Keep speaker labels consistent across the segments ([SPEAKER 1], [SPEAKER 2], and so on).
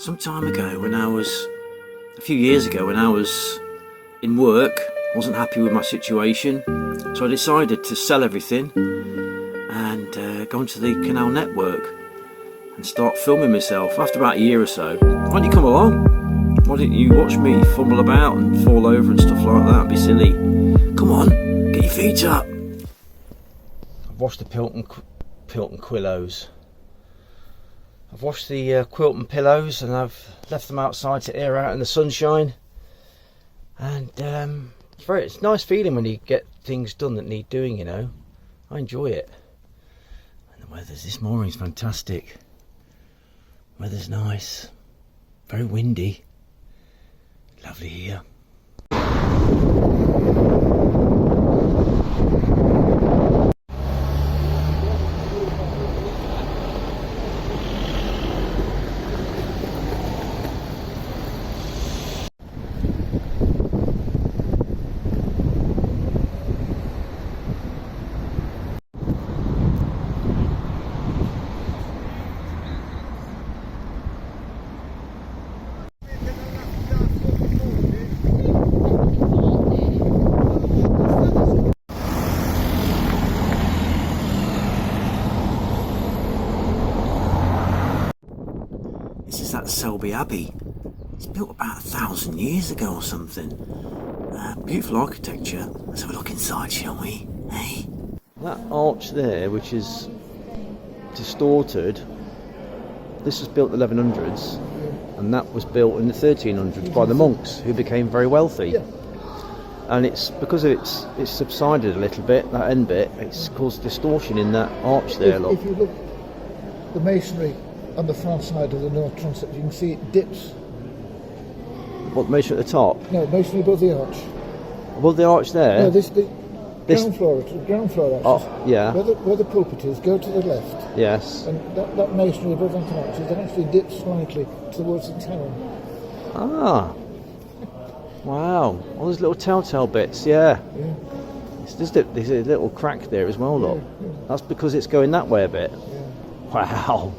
[SPEAKER 1] Some time ago, a few years ago, when I was in work, I wasn't happy with my situation, so I decided to sell everything and go onto the canal network and start filming myself. After about a year or so, why don't you come along? Why don't you watch me fumble about and fall over and stuff like that and be silly? Come on, get your feet up. I've washed the Pilton Quillows. I've washed the Quilton pillows and I've left them outside to air out in the sunshine. And it's a nice feeling when you get things done that need doing, you know. I enjoy it. And the weather's this morning's fantastic. Weather's nice. Very windy. Lovely here. This is at Selby Abbey. It's built about 1,000 years ago or something. Beautiful architecture. Let's have a look inside, shall we? Hey? That arch there, which is distorted, this was built in the 1100s, and that was built in the 1300s by the monks, who became very wealthy. And it's because it's subsided a little bit, that end bit, it's caused distortion in that arch there.
[SPEAKER 2] If you look, the masonry on the far side of the north transept, you can see it dips.
[SPEAKER 1] What, the masonry at the top?
[SPEAKER 2] No, masonry above the arch.
[SPEAKER 1] Above the arch there?
[SPEAKER 2] No, this ground floor actually.
[SPEAKER 1] Oh, yeah.
[SPEAKER 2] Where the pulpit is, go to the left.
[SPEAKER 1] Yes.
[SPEAKER 2] And that masonry above that arch, it actually dips slightly towards the tower.
[SPEAKER 1] Ah. Wow. All those little telltale bits, yeah.
[SPEAKER 2] Yeah.
[SPEAKER 1] There's a little crack there as well, look.
[SPEAKER 2] Yeah.
[SPEAKER 1] That's because it's going that way a bit.
[SPEAKER 2] Yeah.
[SPEAKER 1] Wow.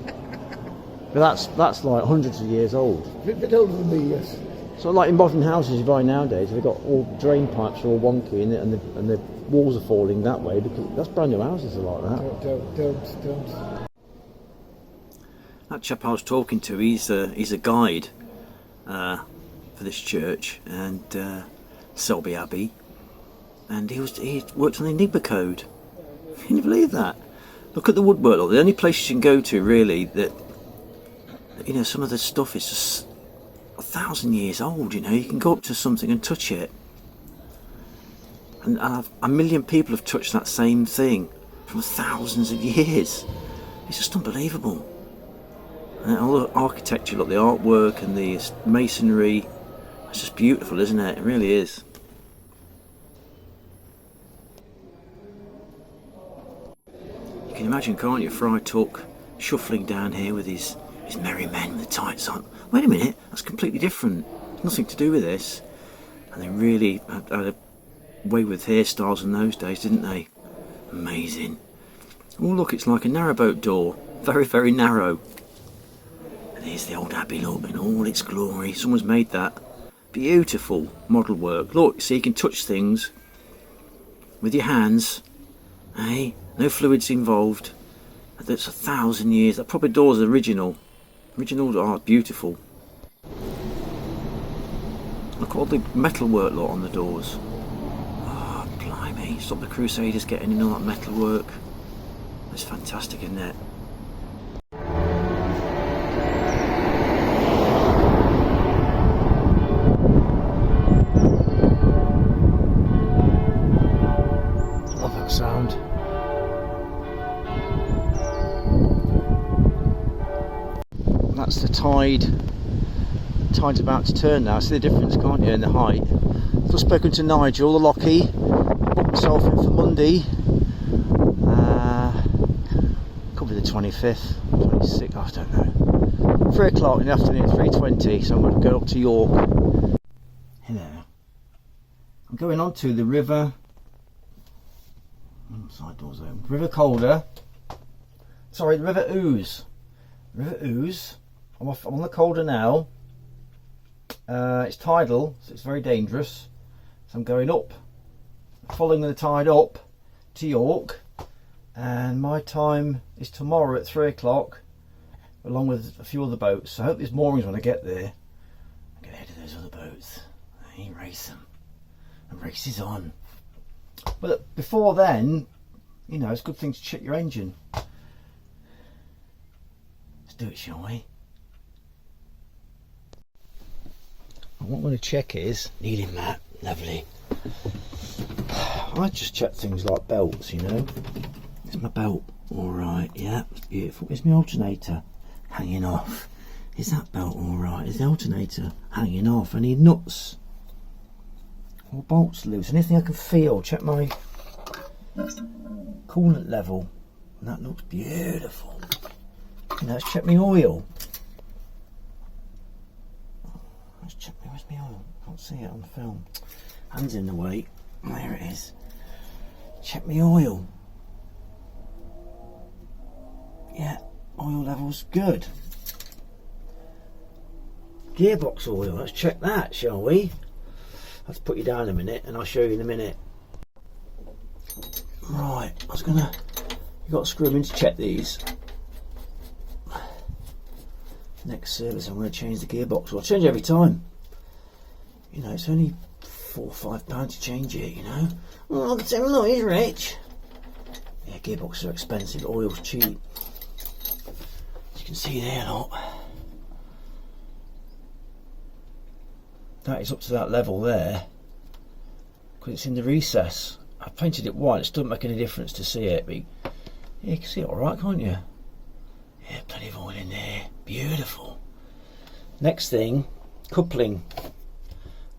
[SPEAKER 1] But that's like hundreds of years old.
[SPEAKER 2] A bit older than me, yes.
[SPEAKER 1] So like in modern houses you buy nowadays, they've got all drain pipes are all wonky and the walls are falling that way, because that's brand new houses are like that.
[SPEAKER 2] Don't.
[SPEAKER 1] That chap I was talking to, he's a guide for this church and Selby Abbey, and he worked on the Enigma code. Can you believe that? Look at the woodwork. Look, the only place you can go to really that, you know, some of the stuff is just 1,000 years old, you know. You can go up to something and touch it, and a million people have touched that same thing from thousands of years. It's just unbelievable. And all the architecture, look, the artwork and the masonry, it's just beautiful, isn't it? It really is. You can imagine, can't you, Fry Tuck shuffling down here with his merry men with the tights on. Wait a minute, that's completely different. Nothing to do with this. And they really had a way with hairstyles in those days, didn't they? Amazing. Oh look, it's like a narrowboat door. Very, very narrow. And here's the old Abbey, look, in all its glory. Someone's made that. Beautiful model work. Look, so you can touch things with your hands. Hey, no fluids involved. That's 1,000 years. That probably door's original. Original art, beautiful. Look at all the metalwork lot on the doors. Oh, blimey. Stop the Crusaders getting in all that metalwork. That's fantastic, isn't it? Love that sound. That's the tide. Tide's about to turn now. See the difference, can't you, in the height? I've just spoken to Nigel, the Lockie. Booked myself in for Monday. Could be the 25th, 26th, I don't know. 3 o'clock in the afternoon, 3:20, so I'm going to go up to York. Hello. I'm going on to the river. Side doors open. River Calder. Sorry, River Ouse. River Ouse I'm on the Calder now. It's tidal, so it's very dangerous. So I'm going up, following the tide up to York, and my time is tomorrow at 3 o'clock, along with a few other boats. So I hope there's moorings when I get there. I'm going to head to those other boats. I race them. The race is on. But before then, you know, it's a good thing to check your engine. Let's do it, shall we? And what I'm going to check is kneeling mat. Lovely. I just check things like belts, you know. Is my belt alright? Yeah, it's beautiful. Is my alternator hanging off? Is that belt alright? Is the alternator hanging off? I need nuts or bolts loose. Anything I can feel. Check my coolant level. And that looks beautiful. Now let's check my oil. Let's check where's my oil? Can't see it on the film. Hands in the way. There it is. Check my oil. Yeah, oil level's good. Gearbox oil, let's check that, shall we? Let's put you down a minute and I'll show you in a minute. Right, you've got to screw them in to check these. Next service I'm going to change the gearbox oil. I change every time. You know, it's only £4 or £5 to change it, you know. Oh, I can tell no, he's rich. Yeah, gearboxes are expensive, oil's cheap. As you can see there, look. That is up to that level there, because it's in the recess. I painted it white, it doesn't make any difference to see it, but yeah, you can see it alright, can't you? Yeah, plenty of oil in there, beautiful. Next thing, coupling.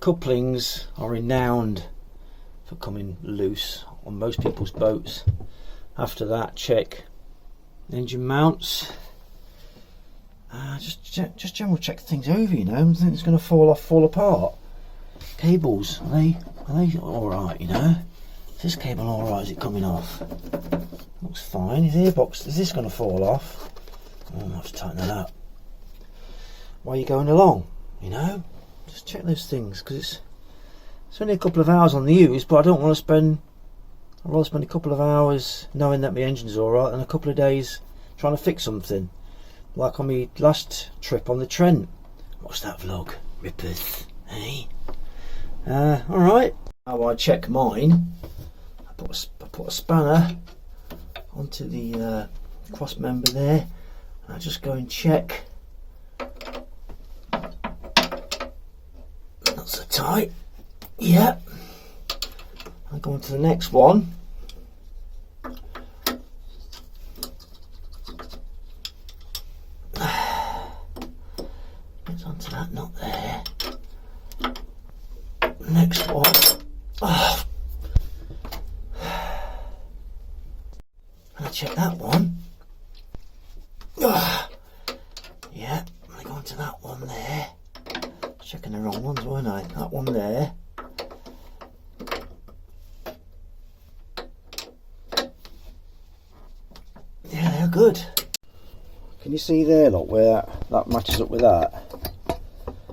[SPEAKER 1] Couplings are renowned for coming loose on most people's boats. After that, check engine mounts. Just general check things over, you know. I think it's going to fall apart. Cables, are they all right, you know? Is this cable all right? Is it coming off? Looks fine. Is this going to fall off? Oh, I'll have to tighten that up. Why are you going along? You know, just check those things, because it's only a couple of hours on the use, but I don't want to spend. I'd rather spend a couple of hours knowing that my engine's all right, and a couple of days trying to fix something. Like on my last trip on the Trent. What's that vlog? Rippers, eh? Alright. Now I check mine. I put a spanner onto the cross member there. And I just go and check. Not so tight. Yep. I'll go on to the next one. Onto that knot there. Next one. Oh. And I check that one. Oh. Yeah, I go onto that one there. Checking the wrong ones, weren't I? That one there. Yeah, they're good. Can you see there, look, where that matches up with that?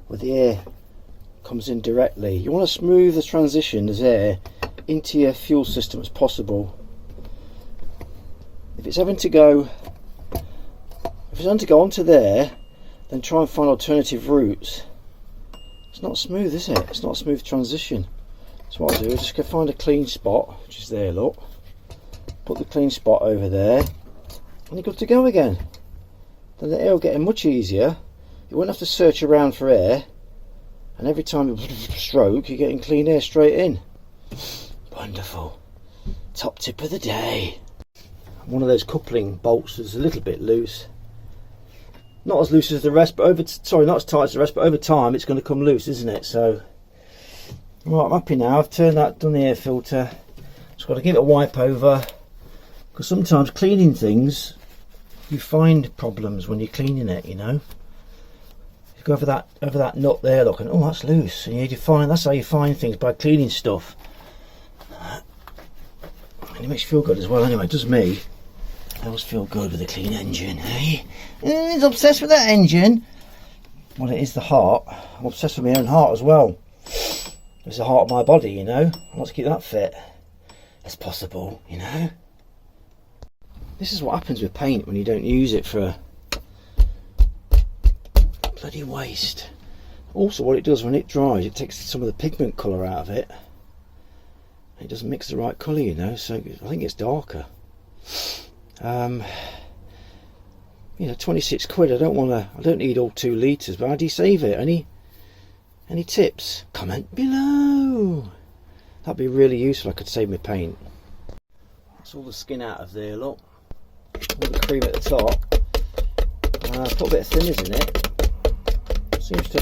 [SPEAKER 1] Where the air comes in directly. You want to smooth the transition as air into your fuel system as possible. If it's having to go onto there, then try and find alternative routes. It's not smooth, is it? It's not a smooth transition. So what I'll do is just go find a clean spot, which is there, look. Put the clean spot over there, and you're good to go again. Then the air will get in much easier. You won't have to search around for air, and every time you stroke, you're getting clean air straight in. Wonderful. Top tip of the day. One of those coupling bolts is a little bit loose. Not as loose as the rest, but not as tight as the rest, but over time it's going to come loose, isn't it? So, right, I'm happy now. I've done the air filter. Just got to give it a wipe over, because sometimes cleaning things, you find problems when you're cleaning it, you know. You go over that nut there, look, and oh, that's loose. And that's how you find things, by cleaning stuff. And it makes you feel good as well. Anyway, it does me. I always feel good with a clean engine, eh? He's obsessed with that engine. Well, it is the heart. I'm obsessed with my own heart as well. It's the heart of my body, you know. I want to keep that fit as possible, you know. This is what happens with paint when you don't use it for bloody waste. Also, what it does when it dries, it takes some of the pigment colour out of it. It doesn't mix the right colour, you know, so I think it's darker. You know, 26 quid. I don't need all 2 litres, but how do you save it? Any tips? Comment below. That'd be really useful. I could save my paint. That's all the skin out of there, look. All the cream at the top. Put a bit of thinners in it. Seems to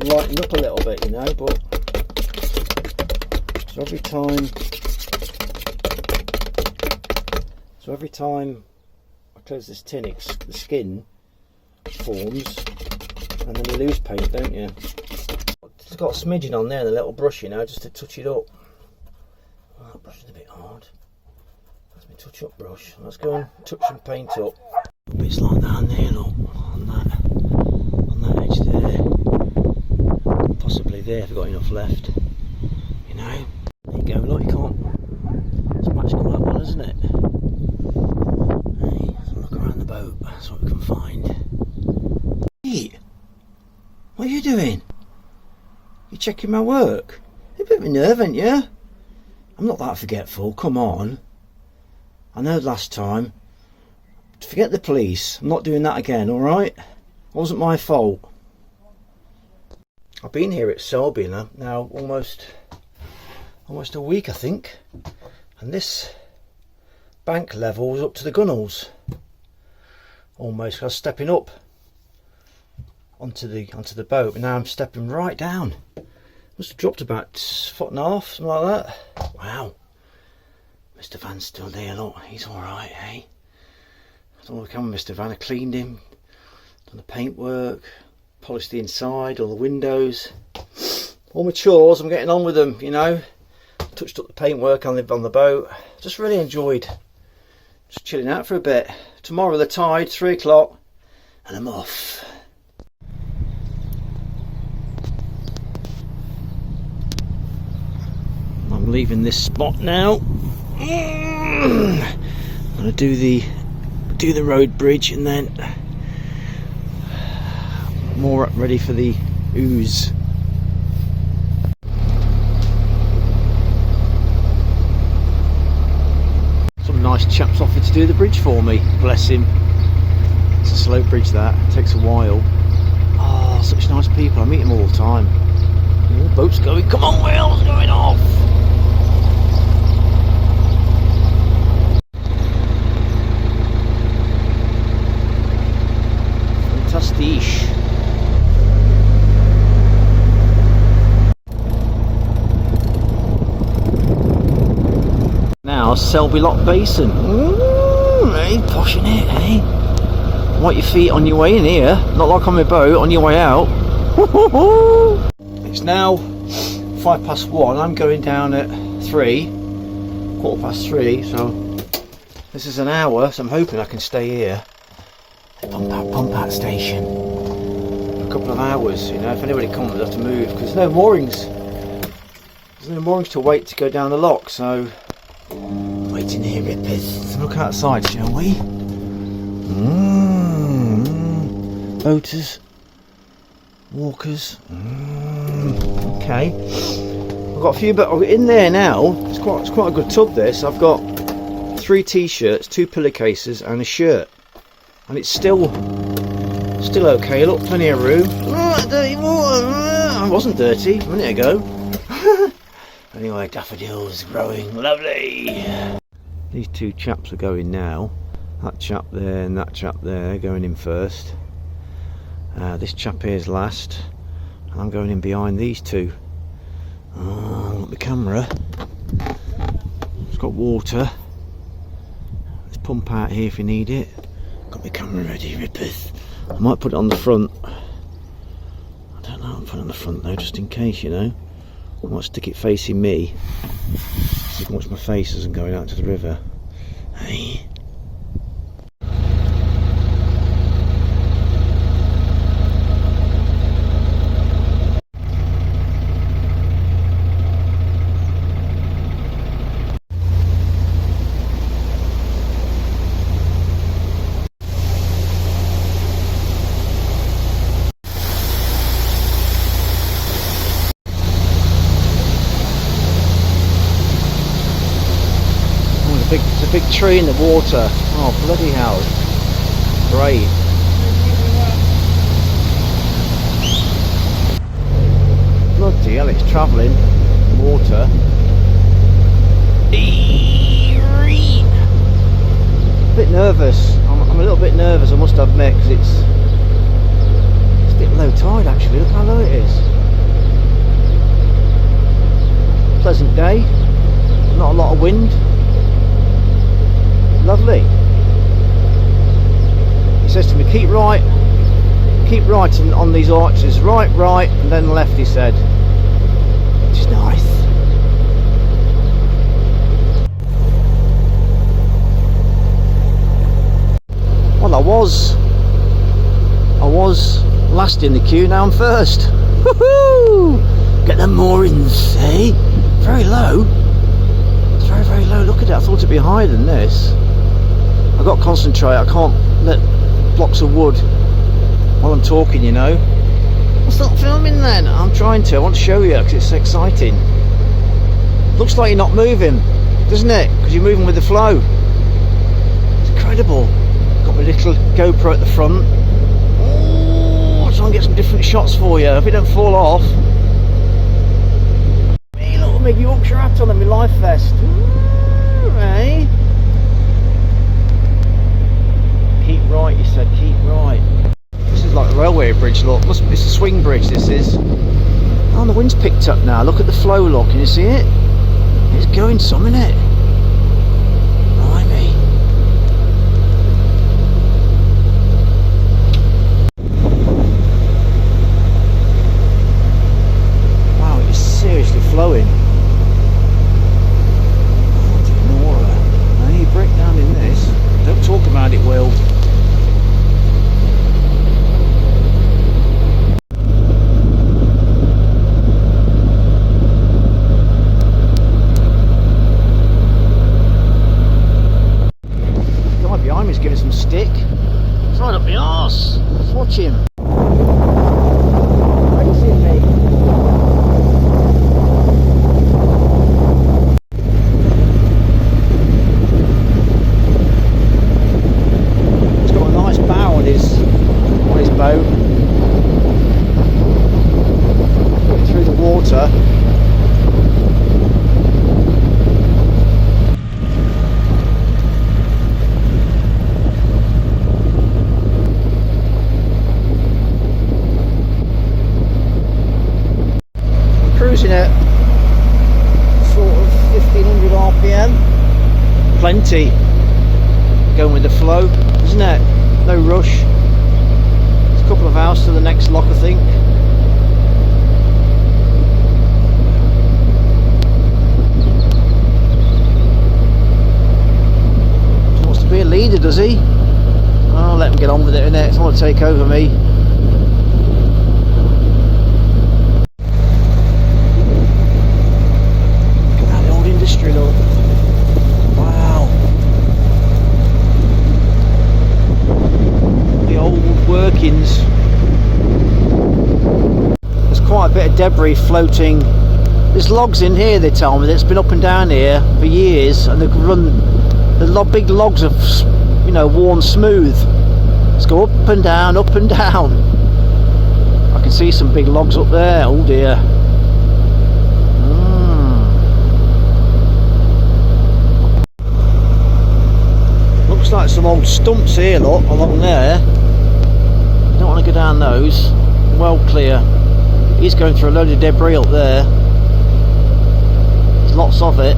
[SPEAKER 1] lighten up a little bit, you know, but so every time I close this tin, the skin forms, and then you lose paint, don't you? It's got a smidgen on there, the little brush, you know, just to touch it up. Oh, that brush is a bit hard. That's my touch-up brush. Let's go and touch some paint up. Bits like down there, look, on that edge there. Possibly there if I've got enough left. You know. There you go, look, you can't. It's magical, that one, isn't it? Hey, let's look around the boat. That's what we can find. Hey, what are you doing? You checking my work? You're a bit of a nerve, ain't you? I'm not that forgetful, come on. I know last time. Forget the police. I'm not doing that again, alright? It wasn't my fault. I've been here at Selby now almost a week, I think. And this bank level is up to the gunnels. Almost. I was stepping up onto the boat, and now I'm stepping right down. Must have dropped about 1.5 foot, something like that. Wow. Mr. Van's still there, look, he's alright, eh? I don't know what come with Mr. Van. I cleaned him, done the paintwork, polished the inside, all the windows, all my chores. I'm getting on with them, you know. Touched up the paintwork on the boat. Just really enjoyed just chilling out for a bit. Tomorrow the tide, 3 o'clock, and I'm off. I'm leaving this spot now. I'm gonna do the road bridge and then more ready for the ooze. Some nice chaps offered to do the bridge for me, bless him. It's a slow bridge, that takes a while. Oh, such nice people, I meet them all the time. Oh, boat's going, come on Will's going off. Fantastic. Now Selby Lock Basin. Hey, poshing it, eh? Wipe your feet on your way in here, not like on my boat, on your way out. It's now 1:05. I'm going down at 3, 3:15, so this is an hour, so I'm hoping I can stay here. Pump out station for a couple of hours, you know. If anybody comes, I have to move because there's no moorings. There's no moorings to wait to go down the lock, so waiting here, rippers. Let's look outside, shall we? Boaters, walkers. Okay. I've got a few, but in there now. It's quite a good tub. This. I've got 3 t-shirts, 2 pillowcases, and a shirt. And it's still okay. Look, plenty of room. Dirty water. I wasn't dirty a minute ago. Anyway, daffodils growing lovely. These 2 chaps are going now. That chap there and that chap there going in first. This chap here is last. And I'm going in behind these 2. Oh, look, the camera. It's got water. There's pump out here if you need it. Got my camera ready, rippers. I might put it on the front. I don't know, I'll put it on the front though, just in case, you know. I might stick it facing me, so you can watch my face as I'm going out to the river. Hey. tree in the water. Oh, bloody hell. Great. Bloody hell, it's travelling. Water. A bit nervous. I'm a little bit nervous, I must admit, because it's a bit low tide actually. Look how low it is. Pleasant day. Not a lot of wind. Lovely. He says to me, keep right on these arches, right, and then left, he said. Which is nice. Well, I was last in the queue, now I'm first. Woohoo! Get the moorings, eh? Very low. It's very, very low. Look at it. I thought it'd be higher than this. I've got to concentrate. I can't let blocks of wood while I'm talking, you know. I'll start filming then. I'm trying to. I want to show you because it's exciting. Looks like you're not moving, doesn't it? Because you're moving with the flow. It's incredible. Got my little GoPro at the front. Oh, I'll try and get some different shots for you. If it don't fall off. Me, little big Yorkshire hat on and my life vest. Ooh, eh? Keep right, you said. Keep right. This is like a railway bridge. Look, it's a swing bridge. This is. Oh, the wind's picked up now. Look at the flow. Look, can you see it? It's going some, isn't it? Blimey. Wow, it's seriously flowing. Oh, ignore her. Now you break down in this. Don't talk about it, Will. He's giving some stick. It's right up my arse. Let's watch him. Are you seeing me? He's got a nice bow on his boat. Going through the water. Cruising at sort of 1500 RPM. Plenty. Going with the flow, isn't it? No rush. There's a couple of hours to the next lock, I think. He wants to be a leader, does he? I'll let him get on with it, innit? It's not to take over me. Look. Wow. The old workings. There's quite a bit of debris floating. There's logs in here, they tell me, that's been up and down here for years, and they've run the big logs are, you know, worn smooth. Let's go up and down, up and down. I can see some big logs up there. Oh dear. Like some old stumps here, look, along there. Don't want to go down those. Well clear. He's going through a load of debris up there. There's lots of it.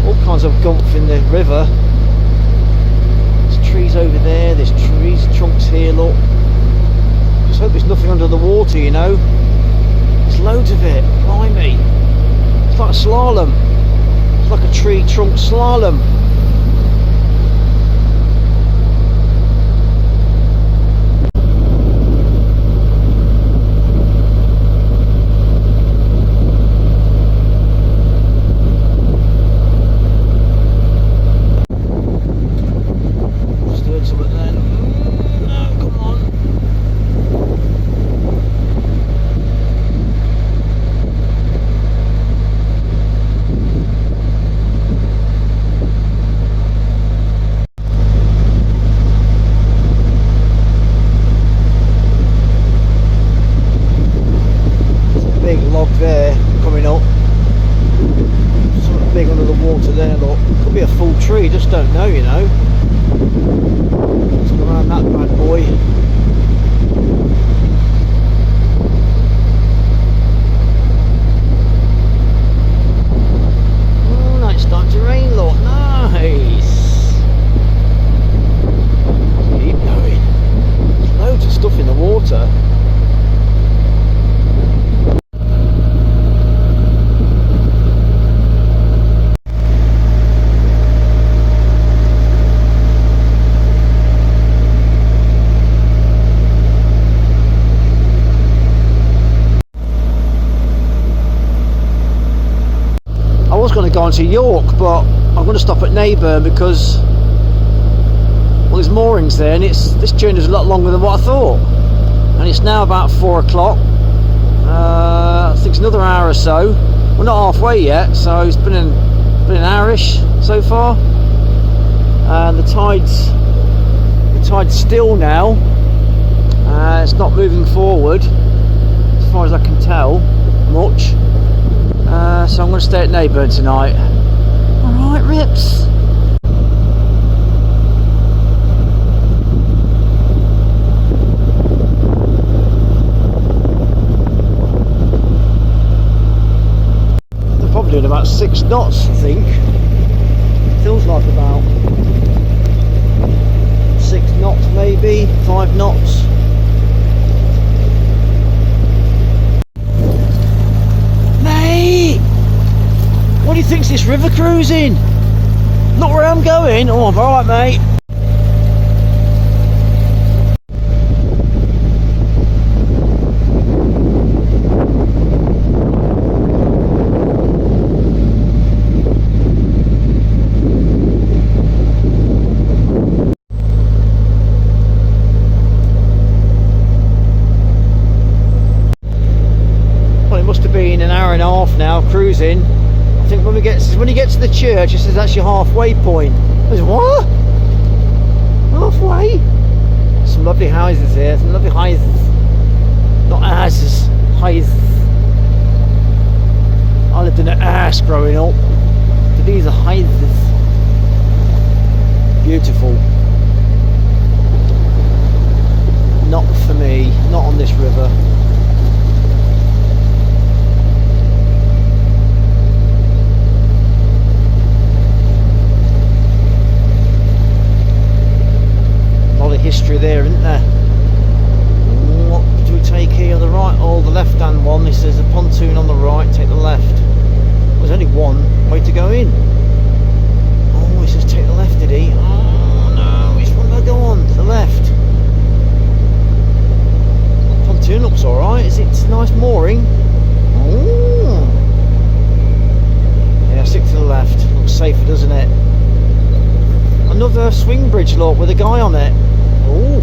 [SPEAKER 1] All kinds of gumph in the river. There's trees over there, there's trees, chunks here, look. Just hope there's nothing under the water, you know. There's loads of it. Blimey. It's like a slalom. It's like a tree trunk slalom. There coming up, something big under the water there. Look, could be a full tree, just don't know, you know. Let's go around that bad boy. Oh, now it's starting to rain. Look, nice. Keep going. There's loads of stuff in the water. I was going to go on to York, but I'm going to stop at Naburn because, well, there's moorings there, and this journey is a lot longer than what I thought. And it's now about 4 o'clock. I think it's another hour or so. We're not halfway yet, so it's been an hourish so far. And the tide's still now. It's not moving forward, as far as I can tell, much. So I'm going to stay at Naburn tonight. Alright, Rips. They're probably doing about 6 knots, I think. Feels like about 6 knots maybe, 5 knots. What do you think's this river cruising? Not where I'm going. Oh, I'm alright, mate. Well, it must have been an hour and a half now cruising. I think when you get to the church, it says that's your halfway point. I said, what? Halfway? Some lovely houses here, some lovely houses. Not houses, houses. I lived in an house growing up. So these are houses. Beautiful. Not for me, not on this river. History there, isn't there? What do we take here? The right or the left hand one? This is a pontoon on the right, take the left. There's only one way to go in. Oh, he says take the left, did he? Oh no, which one did I go on? To the left. The pontoon looks alright, is it? It's a nice mooring. Oh. Yeah, stick to the left. Looks safer, doesn't it? Another swing bridge, look, with a guy on it. Oh.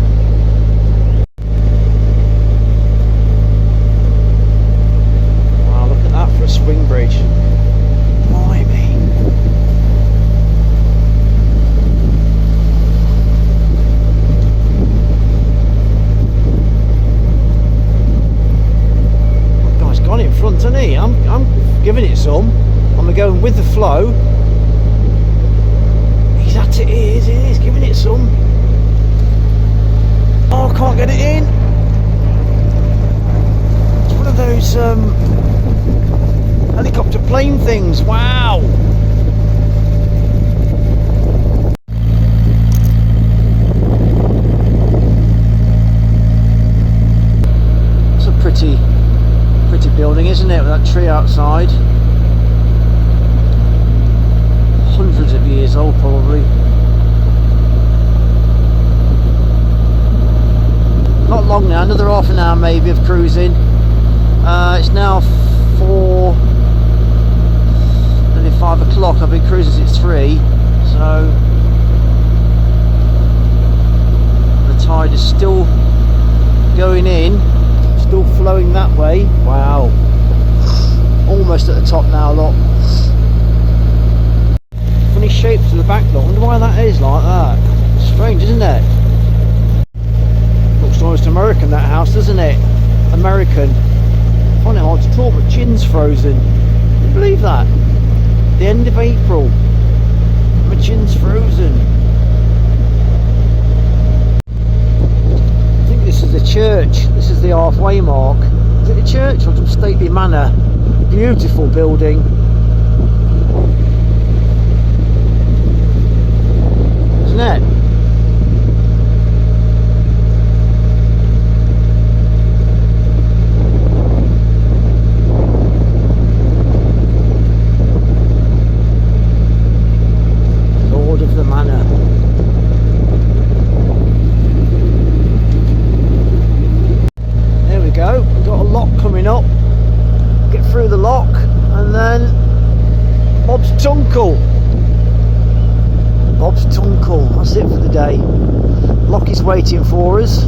[SPEAKER 1] Wow, look at that for a swing bridge. Blimey. That guy's gone in front, hasn't he? I'm giving it some. I'm going with the flow. He's at it, he is giving it some. Oh, I can't get it in. It's one of those helicopter plane things. Wow. It's a pretty building, isn't it, with that tree outside? Hundreds of years old, probably. Not long now, another half an hour maybe of cruising. It's now 5 o'clock. I've been cruising since 3, so the tide is still going in, still flowing that way. Wow, almost at the top now, look. Funny shape to the back, look. I wonder why that is like that. Strange, isn't it? Looks almost American, that house, doesn't it? American. I find it hard to talk, but chin's frozen. Can you believe that? The end of April, my chin's frozen. I think this is a church. This is the halfway mark. Is it a church or some stately manor? Beautiful building. Isn't it? Up, get through the lock, and then Bob's Tuncle. Bob's Tuncle, that's it for the day. Lock is waiting for us.